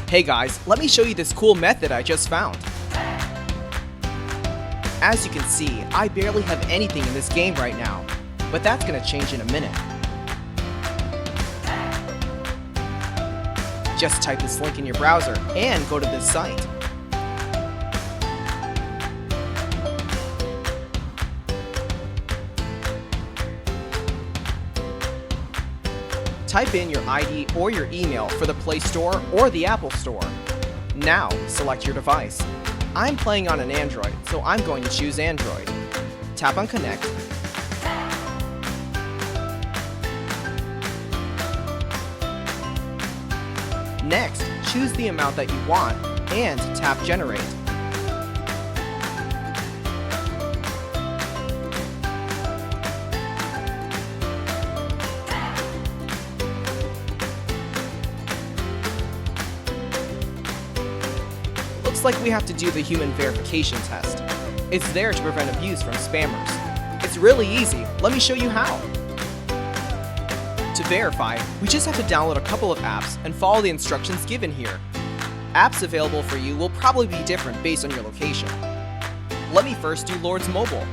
Hey guys, let me show you this cool method I just found. As you can see, I barely have anything in this game right now, but that's gonna change in a minute. Just type this link in your browser and go to this site. Type in your ID or your email for the Play Store or the Apple Store. Now, select your device. I'm playing on an Android, so I'm going to choose Android. Tap on Connect. Next, choose the amount that you want and tap Generate. Looks like we have to do the human verification test. It's there to prevent abuse from spammers. It's really easy. Let me show you how. To verify, we just have to download a couple of apps and follow the instructions given here. Apps available for you will probably be different based on your location. Let me first do Lord's Mobile.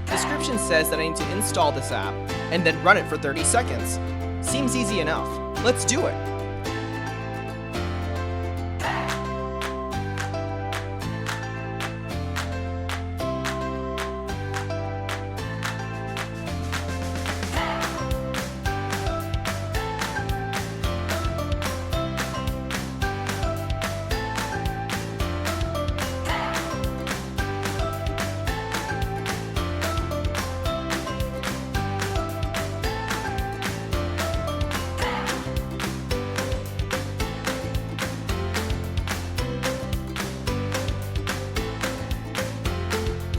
Description says that I need to install this app and then run it for 30 seconds. Seems easy enough. Let's do it.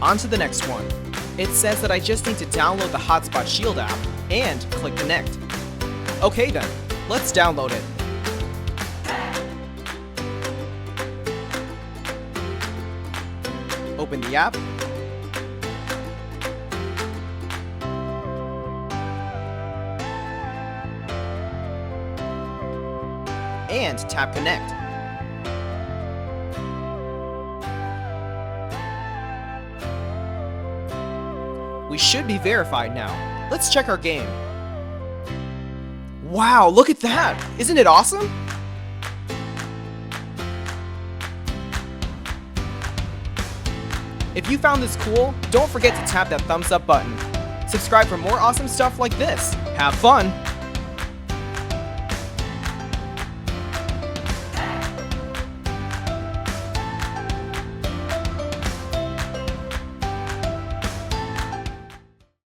On to the next one. It says that I just need to download the Hotspot Shield app and click Connect. Okay then, let's download it. Open the app. And tap Connect. We should be verified now. Let's check our game. Wow, look at that! Isn't it awesome? If you found this cool, don't forget to tap that thumbs up button. Subscribe for more awesome stuff like this. Have fun!